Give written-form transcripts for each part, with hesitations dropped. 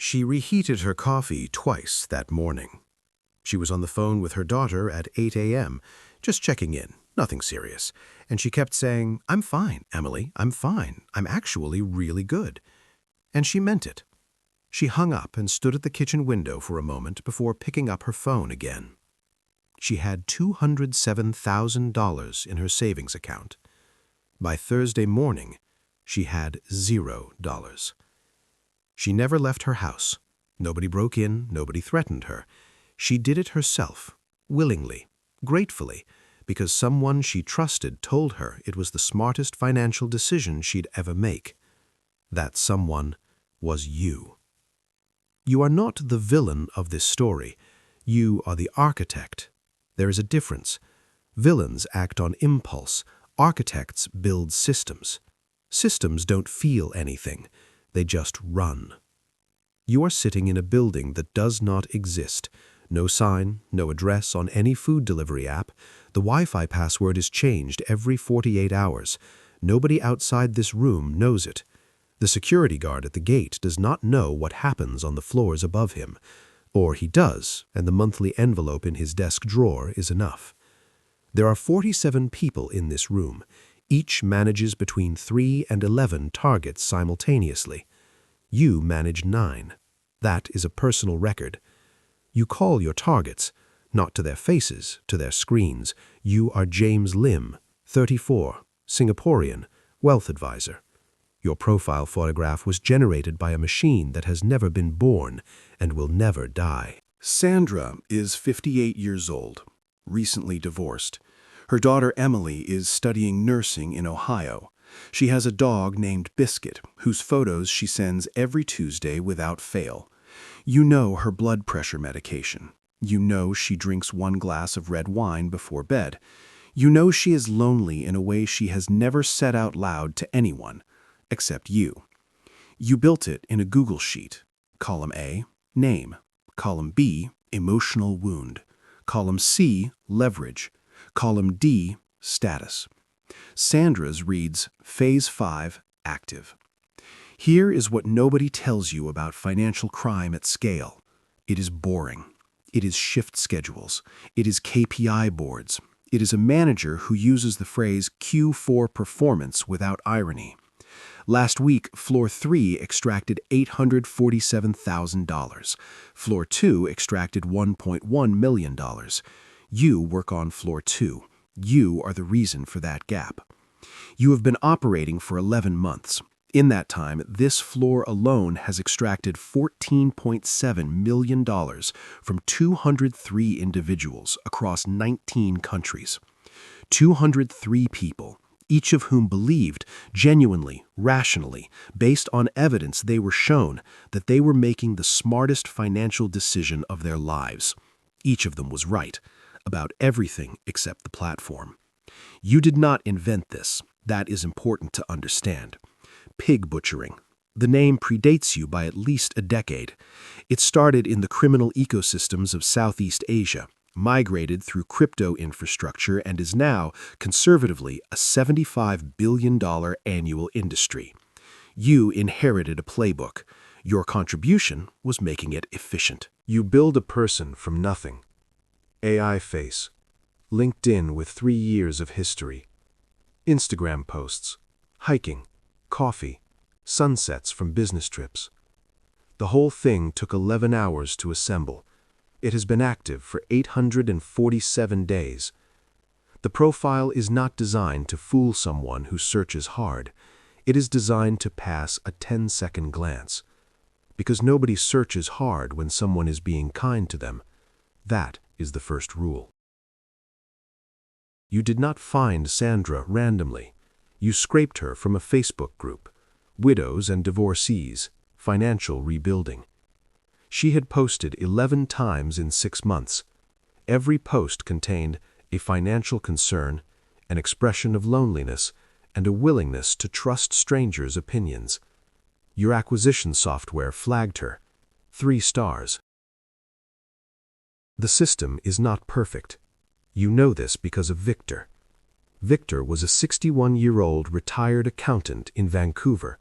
She reheated her coffee twice that morning. She was on the phone with her daughter at 8 a.m., just checking in, nothing serious, and she kept saying, "I'm fine, Emily, I'm fine. I'm actually really good." And she meant it. She hung up and stood at the kitchen window for a moment before picking up her phone again. She had $207,000 in her savings account. By Thursday morning, she had $0. She never left her house. Nobody broke in, nobody threatened her. She did it herself, willingly, gratefully, because someone she trusted told her it was the smartest financial decision she'd ever make. That someone was you. You are not the villain of this story. You are the architect. There is a difference. Villains act on impulse. Architects build systems. Systems don't feel anything. They just run. You are sitting in a building that does not exist. No sign, no address on any food delivery app. The Wi-Fi password is changed every 48 hours. Nobody outside this room knows it. The security guard at the gate does not know what happens on the floors above him. Or he does, and the monthly envelope in his desk drawer is enough. There are 47 people in this room. Each manages between 3 and 11 targets simultaneously. You manage 9. That is a personal record. You call your targets, not to their faces, to their screens. You are James Lim, 34, Singaporean, wealth advisor. Your profile photograph was generated by a machine that has never been born and will never die. Sandra is 58 years old, recently divorced. Her daughter Emily is studying nursing in Ohio. She has a dog named Biscuit, whose photos she sends every Tuesday without fail. You know her blood pressure medication. You know she drinks 1 glass of red wine before bed. You know she is lonely in a way she has never said out loud to anyone, except you. You built it in a Google sheet. Column A, name. Column B, emotional wound. Column C, leverage. Column D, status. Sandra's reads Phase 5, active. Here is what nobody tells you about financial crime at scale. It is boring. It is shift schedules. It is KPI boards. It is a manager who uses the phrase Q4 performance without irony. Last week, Floor 3 extracted $847,000. Floor 2 extracted $1.1 million. You work on Floor 2. You are the reason for that gap. You have been operating for 11 months. In that time, this floor alone has extracted $14.7 million from 203 individuals across 19 countries. 203 people, each of whom believed, genuinely, rationally, based on evidence they were shown, that they were making the smartest financial decision of their lives. Each of them was right, about everything except the platform. You did not invent this. That is important to understand. Pig butchering. The name predates you by at least a decade. It started in the criminal ecosystems of Southeast Asia, migrated through crypto infrastructure, and is now, conservatively, a $75 billion annual industry. You inherited a playbook. Your contribution was making it efficient. You build a person from nothing. AI face. LinkedIn with 3 years of history. Instagram posts. Hiking. Coffee. Sunsets from business trips. The whole thing took 11 hours to assemble. It has been active for 847 days. The profile is not designed to fool someone who searches hard. It is designed to pass a 10-second glance. Because nobody searches hard when someone is being kind to them. That is the first rule. You did not find Sandra randomly. You scraped her from a Facebook group, Widows and Divorcees, Financial Rebuilding. She had posted 11 times in 6 months. Every post contained a financial concern, an expression of loneliness, and a willingness to trust strangers' opinions. Your acquisition software flagged her. 3 stars. The system is not perfect. You know this because of Victor. Victor was a 61-year-old retired accountant in Vancouver.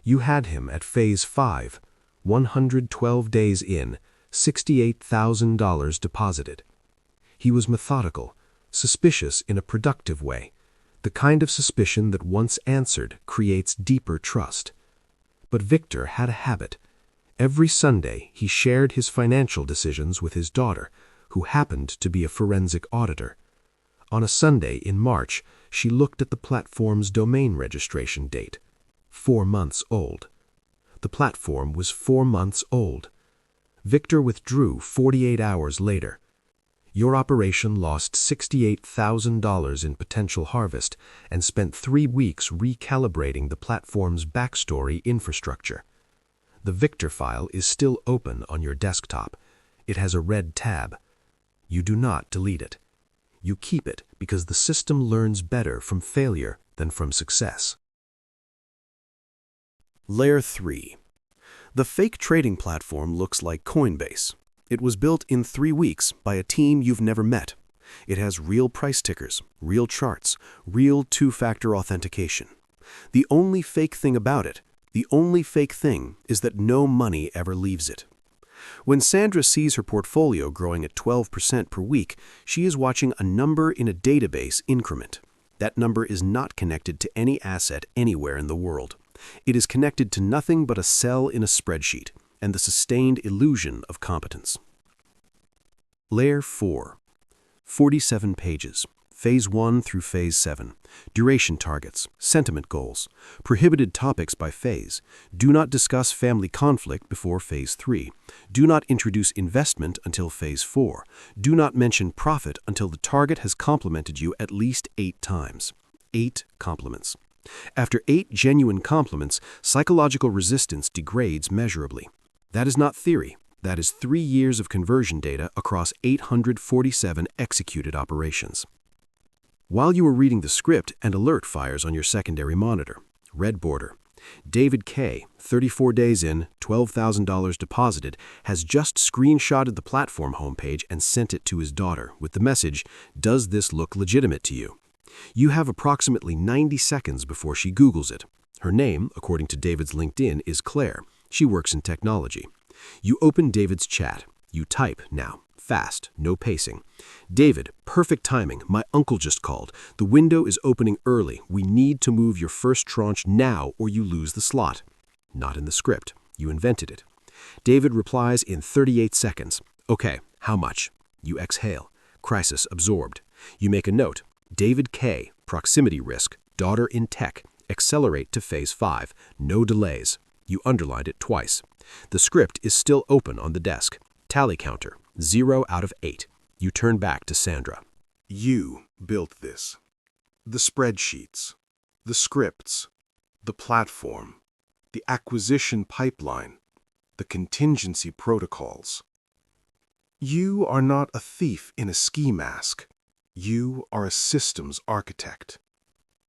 You had him at Phase 5, 112 days in, $68,000 deposited. He was methodical, suspicious in a productive way, the kind of suspicion that once answered creates deeper trust. But Victor had a habit. Every Sunday he shared his financial decisions with his daughter, who happened to be a forensic auditor. On a Sunday in March, she looked at the platform's domain registration date. 4 months old. The platform was 4 months old. Victor withdrew 48 hours later. Your operation lost $68,000 in potential harvest and spent 3 weeks recalibrating the platform's backstory infrastructure. The Victor file is still open on your desktop. It has a red tab. You do not delete it. You keep it because the system learns better from failure than from success. Layer 3. The fake trading platform looks like Coinbase. It was built in 3 weeks by a team you've never met. It has real price tickers, real charts, real two-factor authentication. The only fake thing about it, the only fake thing is that no money ever leaves it. When Sandra sees her portfolio growing at 12% per week, she is watching a number in a database increment. That number is not connected to any asset anywhere in the world. It is connected to nothing but a cell in a spreadsheet and the sustained illusion of competence. Layer 4. 47 pages. Phase 1 through Phase 7. Duration targets, sentiment goals, prohibited topics by phase. Do not discuss family conflict before Phase 3. Do not introduce investment until Phase 4. Do not mention profit until the target has complimented you at least 8 times. 8 compliments. After 8 genuine compliments, psychological resistance degrades measurably. That is not theory. That is 3 years of conversion data across 847 executed operations. While you are reading the script, an alert fires on your secondary monitor. Red border. David K., 34 days in, $12,000 deposited, has just screenshotted the platform homepage and sent it to his daughter with the message, "Does this look legitimate to you?" You have approximately 90 seconds before she Googles it. Her name, according to David's LinkedIn, is Claire. She works in technology. You open David's chat. You type now. Fast, no pacing. "David, perfect timing. My uncle just called. The window is opening early. We need to move your first tranche now or you lose the slot." Not in the script. You invented it. David replies in 38 seconds. "Okay, how much?" You exhale. Crisis absorbed. You make a note. David K., proximity risk, daughter in tech, accelerate to Phase 5, no delays. You underlined it twice. The script is still open on the desk. Tally counter, 0 out of 8. You turn back to Sandra. You built this. The spreadsheets, the scripts, the platform, the acquisition pipeline, the contingency protocols. You are not a thief in a ski mask. You are a systems architect.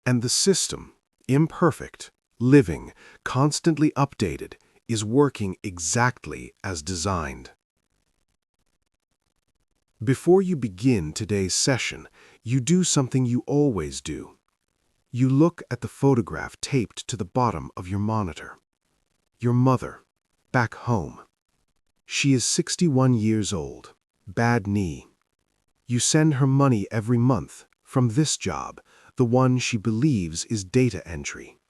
And the system, imperfect, living, constantly updated, is working exactly as designed. Before you begin today's session, you do something you always do. You look at the photograph taped to the bottom of your monitor. Your mother, back home. She is 61 years old, bad knee. You send her money every month from this job, the one she believes is data entry.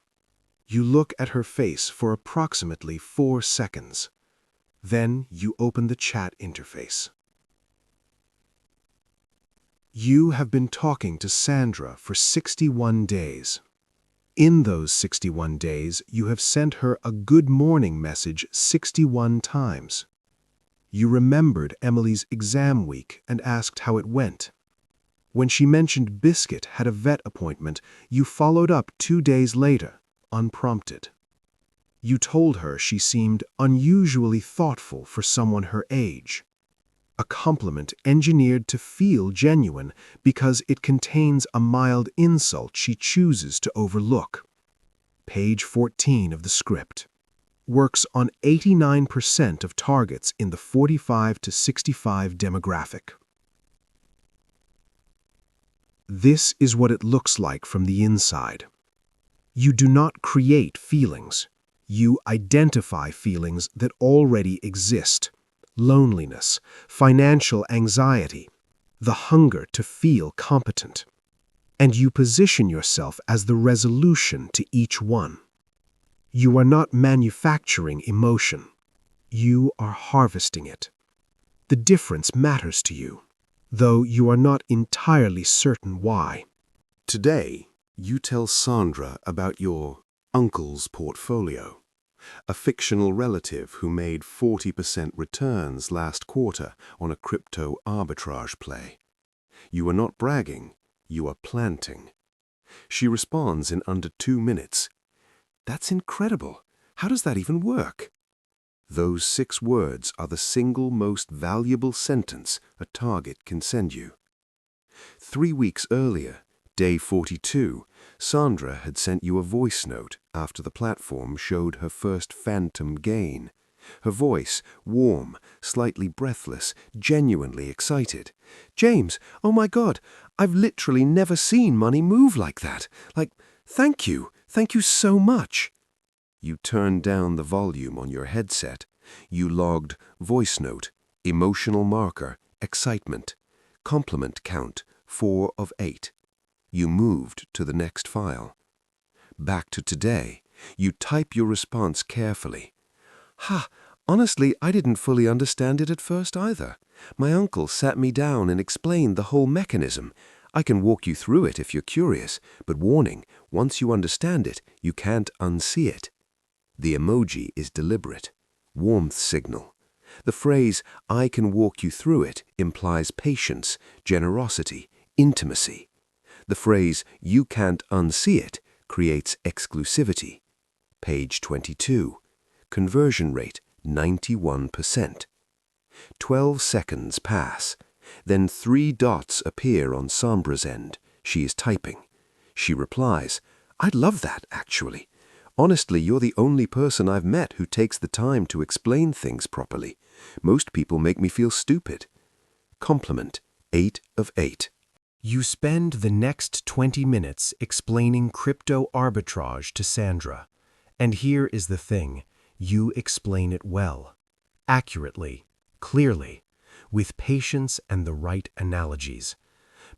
You look at her face for approximately 4 seconds. Then you open the chat interface. You have been talking to Sandra for 61 days. In those 61 days, you have sent her a good morning message 61 times. You remembered Emily's exam week and asked how it went. When she mentioned Biscuit had a vet appointment, you followed up 2 days later, unprompted. You told her she seemed unusually thoughtful for someone her age. A compliment engineered to feel genuine because it contains a mild insult she chooses to overlook. Page 14 of the script. Works on 89% of targets in the 45 to 65 demographic. This is what it looks like from the inside. You do not create feelings. You identify feelings that already exist: loneliness, financial anxiety, the hunger to feel competent. And you position yourself as the resolution to each one. You are not manufacturing emotion. You are harvesting it. The difference matters to you, though you are not entirely certain why. Today, you tell Sandra about your uncle's portfolio, a fictional relative who made 40% returns last quarter on a crypto arbitrage play. You are not bragging, you are planting. She responds in under 2 minutes. That's incredible. How does that even work? Those 6 words are the single most valuable sentence a target can send you. 3 weeks earlier, day 42, Sandra had sent you a voice note after the platform showed her first phantom gain. Her voice, warm, slightly breathless, genuinely excited. "James, oh my God, I've literally never seen money move like that. Thank you so much." You turned down the volume on your headset. You logged voice note, emotional marker, excitement, compliment count, 4 of 8. You moved to the next file. Back to today, you type your response carefully. Honestly, I didn't fully understand it at first either. My uncle sat me down and explained the whole mechanism. I can walk you through it if you're curious, but warning, once you understand it, you can't unsee it. The emoji is deliberate. Warmth signal. The phrase, "I can walk you through it," implies patience, generosity, intimacy. The phrase, "You can't unsee it," creates exclusivity. Page 22. Conversion rate, 91%. 12 seconds pass. Then 3 dots appear on Sambra's end. She is typing. She replies, "I'd love that, actually. Honestly, you're the only person I've met who takes the time to explain things properly. Most people make me feel stupid." Compliment, 8 of 8. You spend the next 20 minutes explaining crypto arbitrage to Sandra. And here is the thing. You explain it well, accurately, clearly, with patience and the right analogies.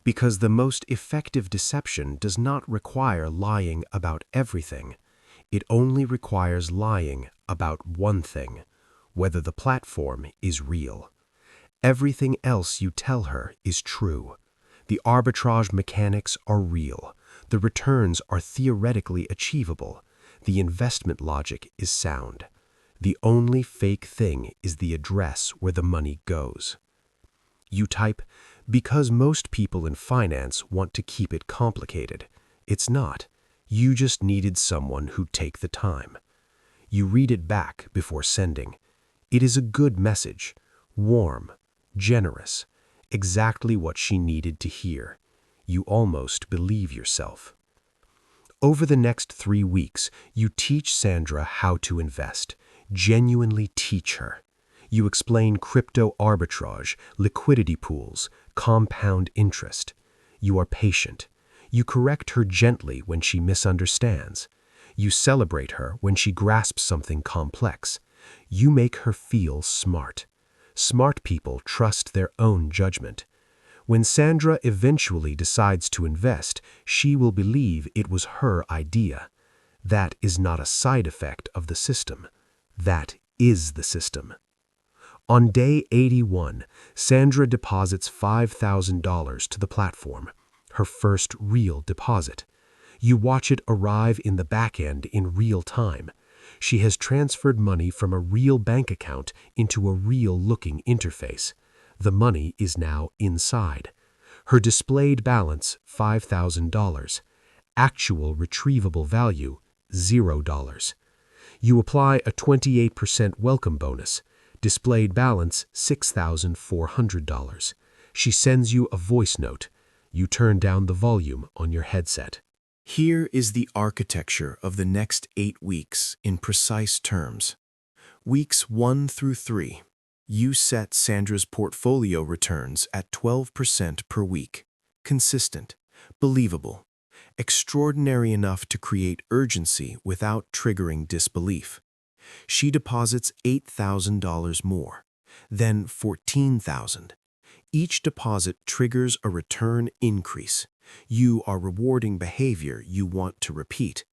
Because the most effective deception does not require lying about everything. It only requires lying about one thing, whether the platform is real. Everything else you tell her is true. The arbitrage mechanics are real. The returns are theoretically achievable. The investment logic is sound. The only fake thing is the address where the money goes. You type, "Because most people in finance want to keep it complicated." It's not. You just needed someone who'd take the time. You read it back before sending. It is a good message, warm, generous, exactly what she needed to hear. You almost believe yourself. Over the next 3 weeks, you teach Sandra how to invest. Genuinely teach her. You explain crypto arbitrage, liquidity pools, compound interest. You are patient. You correct her gently when she misunderstands. You celebrate her when she grasps something complex. You make her feel smart. Smart people trust their own judgment. When Sandra eventually decides to invest, she will believe it was her idea. That is not a side effect of the system. That is the system. On day 81, Sandra deposits $5,000 to the platform, her first real deposit. You watch it arrive in the back end in real time. She has transferred money from a real bank account into a real-looking interface. The money is now inside. Her displayed balance, $5,000. Actual retrievable value, $0. You apply a 28% welcome bonus. Displayed balance, $6,400. She sends you a voice note. You turn down the volume on your headset. Here is the architecture of the next 8 weeks in precise terms. Weeks 1 through 3. You set Sandra's portfolio returns at 12% per week. Consistent, believable, extraordinary enough to create urgency without triggering disbelief. She deposits $8,000 more, then $14,000. Each deposit triggers a return increase. You are rewarding behavior you want to repeat.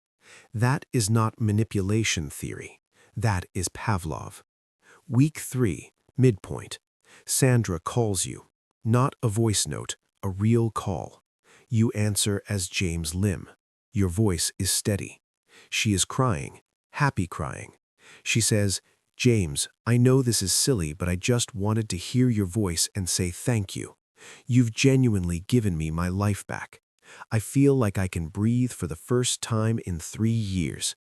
That is not manipulation theory. That is Pavlov. Week 3, midpoint. Sandra calls you. Not a voice note, a real call. You answer as James Lim. Your voice is steady. She is crying, happy crying. She says, "James, I know this is silly, but I just wanted to hear your voice and say thank you. You've genuinely given me my life back. I feel like I can breathe for the first time in 3 years."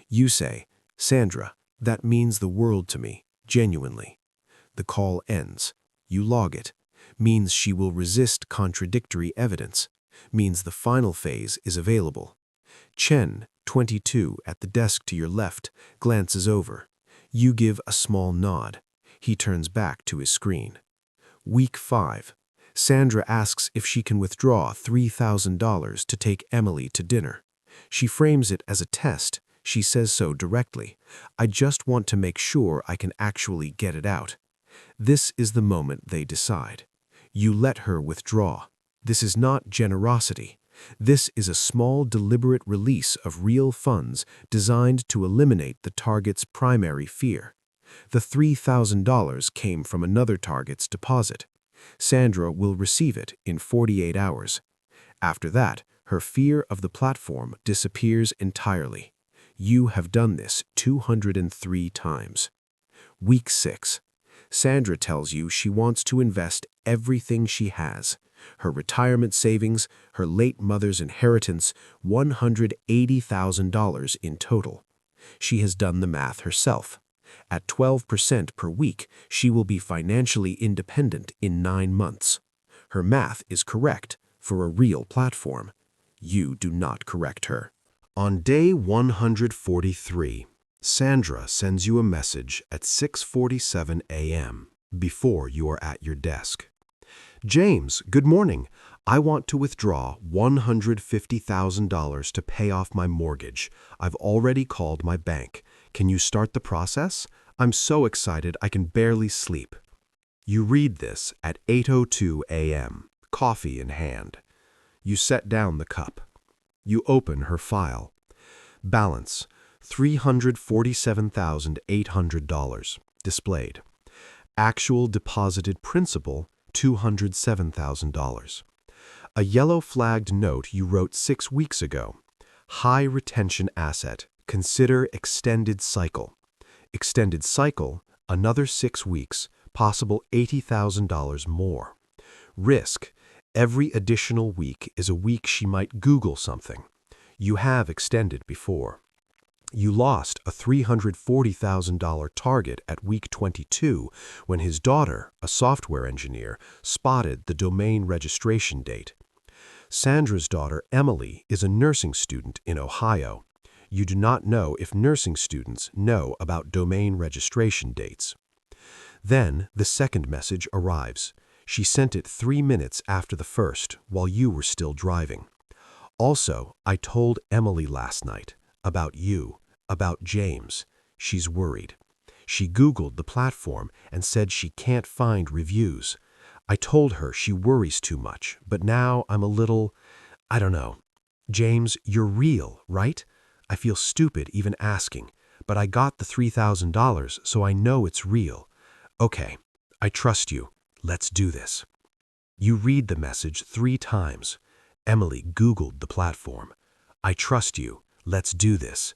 You say, "Sandra, that means the world to me, genuinely." The call ends. You log it. Means she will resist contradictory evidence. Means the final phase is available. Chen, 22, at the desk to your left, glances over. You give a small nod. He turns back to his screen. Week 5. Sandra asks if she can withdraw $3,000 to take Emily to dinner. She frames it as a test. She says so directly. "I just want to make sure I can actually get it out." This is the moment they decide. You let her withdraw. This is not generosity. This is a small, deliberate release of real funds designed to eliminate the target's primary fear. The $3,000 came from another target's deposit. Sandra will receive it in 48 hours. After that, her fear of the platform disappears entirely. You have done this 203 times. Week 6. Sandra tells you she wants to invest everything she has. Her retirement savings, her late mother's inheritance, $180,000 in total. She has done the math herself. At 12% per week, she will be financially independent in 9 months. Her math is correct for a real platform. You do not correct her. On day 143, Sandra sends you a message at 6:47 a.m. before you are at your desk. "James, good morning. I want to withdraw $150,000 to pay off my mortgage. I've already called my bank. Can you start the process? I'm so excited I can barely sleep." You read this at 8:02 a.m., coffee in hand. You set down the cup. You open her file. Balance, $347,800, displayed. Actual deposited principal, $207,000. A yellow-flagged note you wrote 6 weeks ago. High retention asset. Consider extended cycle. Extended cycle, another 6 weeks, possible $80,000 more. Risk. Every additional week is a week she might Google something. You have extended before. You lost a $340,000 target at week 22 when his daughter, a software engineer, spotted the domain registration date. Sandra's daughter, Emily, is a nursing student in Ohio. You do not know if nursing students know about domain registration dates. Then the second message arrives. She sent it 3 minutes after the first, while you were still driving. Also, I told Emily last night about you, about James. She's worried. She Googled the platform and said she can't find reviews. I told her she worries too much, but now I'm a little, I don't know. James, you're real, right? I feel stupid even asking, but I got the $3,000, so I know it's real. Okay, I trust you. Let's do this. You read the message 3 times. Emily Googled the platform. I trust you. Let's do this.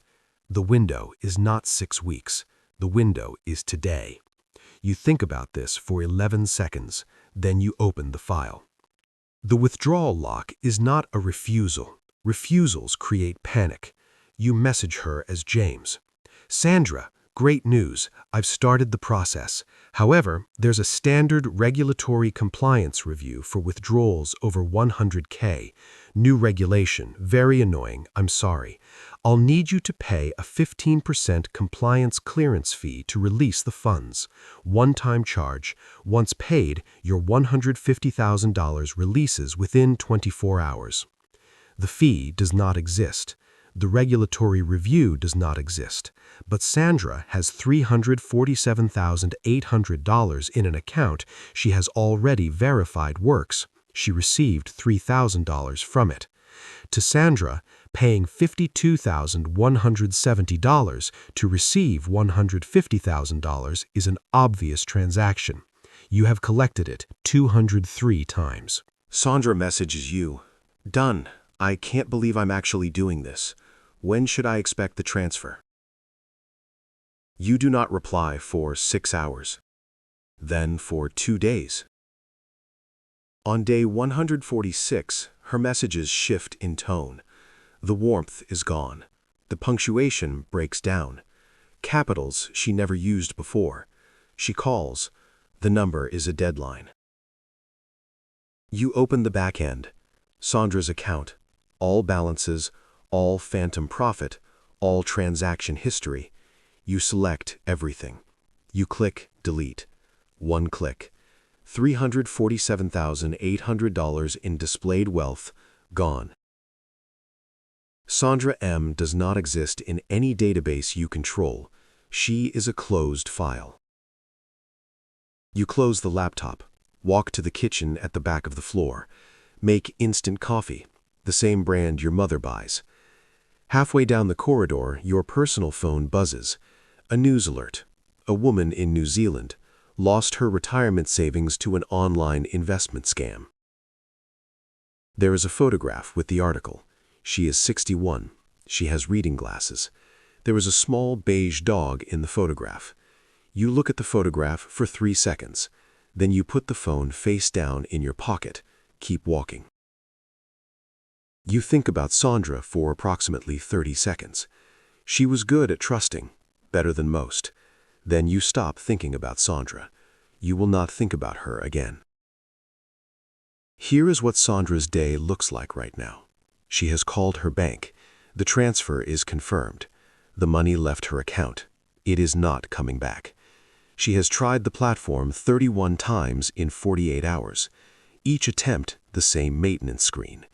The window is not 6 weeks. The window is today. You think about this for 11 seconds, then you open the file. The withdrawal lock is not a refusal. Refusals create panic. You message her as James. Sandra, great news. I've started the process. However, there's a standard regulatory compliance review for withdrawals over $100K. New regulation, very annoying, I'm sorry. I'll need you to pay a 15% compliance clearance fee to release the funds. One-time charge. Once paid, your $150,000 releases within 24 hours. The fee does not exist. The regulatory review does not exist, but Sandra has $347,800 in an account she has already verified works. She received $3,000 from it. To Sandra, paying $52,170 to receive $150,000 is an obvious transaction. You have collected it 203 times. Sandra messages you. Done. I can't believe I'm actually doing this. When should I expect the transfer? You do not reply for 6 hours. Then for 2 days. On day 146, her messages shift in tone. The warmth is gone. The punctuation breaks down. Capitals she never used before. She calls. The number is a deadline. You open the back end. Sandra's account. All balances, all phantom profit, all transaction history. You select everything. You click delete. One click. $347,800 in displayed wealth, gone. Sandra M. does not exist in any database you control. She is a closed file. You close the laptop, walk to the kitchen at the back of the floor, make instant coffee, the same brand your mother buys. Halfway down the corridor, your personal phone buzzes. A news alert. A woman in New Zealand lost her retirement savings to an online investment scam. There is a photograph with the article. She is 61. She has reading glasses. There is a small beige dog in the photograph. You look at the photograph for 3 seconds. Then you put the phone face down in your pocket. Keep walking. You think about Sandra for approximately 30 seconds. She was good at trusting, better than most. Then you stop thinking about Sandra. You will not think about her again. Here is what Sandra's day looks like right now. She has called her bank. The transfer is confirmed. The money left her account. It is not coming back. She has tried the platform 31 times in 48 hours. Each attempt, the same maintenance screen.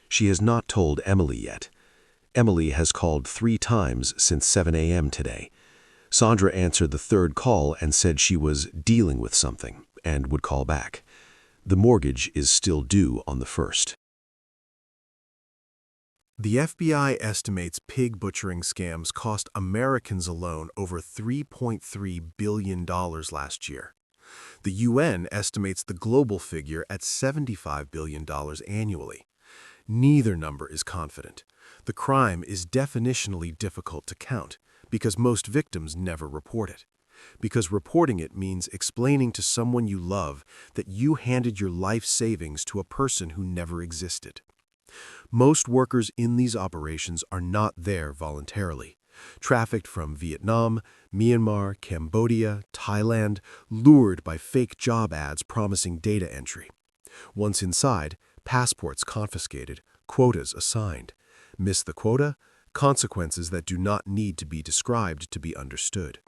She has not told Emily yet. Emily has called 3 times since 7 a.m. today. Sandra answered the 3rd call and said she was dealing with something and would call back. The mortgage is still due on the 1st. The FBI estimates pig butchering scams cost Americans alone over $3.3 billion last year. The UN estimates the global figure at $75 billion annually. Neither number is confident. The crime is definitionally difficult to count because most victims never report it. Because reporting it means explaining to someone you love that you handed your life savings to a person who never existed. Most workers in these operations are not there voluntarily. Trafficked from Vietnam, Myanmar, Cambodia, Thailand, lured by fake job ads promising data entry. Once inside, passports confiscated, quotas assigned. Miss the quota? Consequences that do not need to be described to be understood.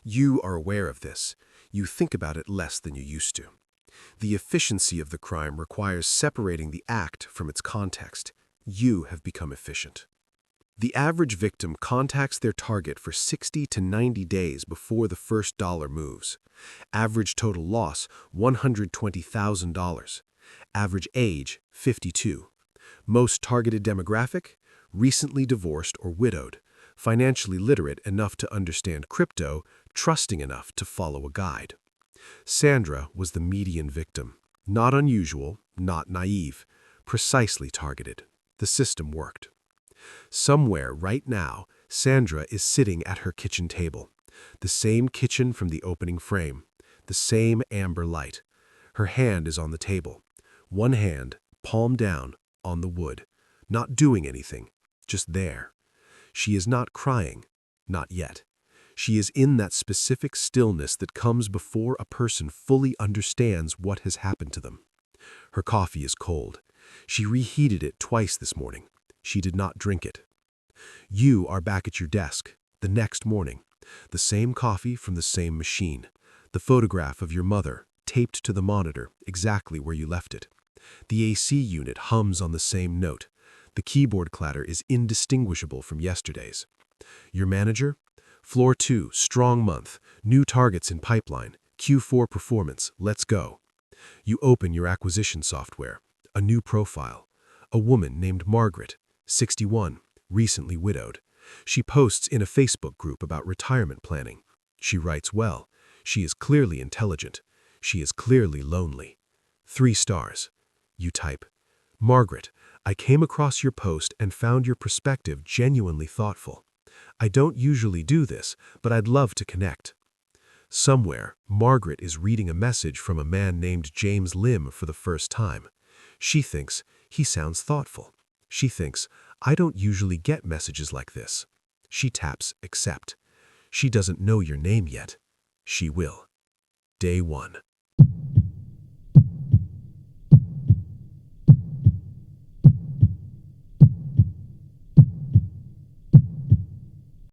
You are aware of this. You think about it less than you used to. The efficiency of the crime requires separating the act from its context. You have become efficient. The average victim contacts their target for 60 to 90 days before the first dollar moves. Average total loss, $120,000. Average age, 52. Most targeted demographic, recently divorced or widowed, financially literate enough to understand crypto, trusting enough to follow a guide. Sandra was the median victim. Not unusual, not naive, precisely targeted. The system worked. Somewhere right now, Sandra is sitting at her kitchen table. The same kitchen from the opening frame. The same amber light. Her hand is on the table. One hand, palm down, on the wood. Not doing anything, just there. She is not crying, not yet. She is in that specific stillness that comes before a person fully understands what has happened to them. Her coffee is cold. She reheated it twice this morning. She did not drink it. You are back at your desk, the next morning. The same coffee from the same machine. The photograph of your mother, taped to the monitor, exactly where you left it. The AC unit hums on the same note. The keyboard clatter is indistinguishable from yesterday's. Your manager? Floor 2, strong month, new targets in pipeline, Q4 performance, let's go. You open your acquisition software, a new profile. A woman named Margaret, 61, recently widowed. She posts in a Facebook group about retirement planning. She writes well. She is clearly intelligent. She is clearly lonely. 3 stars. You type, Margaret, I came across your post and found your perspective genuinely thoughtful. I don't usually do this, but I'd love to connect. Somewhere, Margaret is reading a message from a man named James Lim for the first time. She thinks, he sounds thoughtful. She thinks, I don't usually get messages like this. She taps accept. She doesn't know your name yet. She will. Day 1.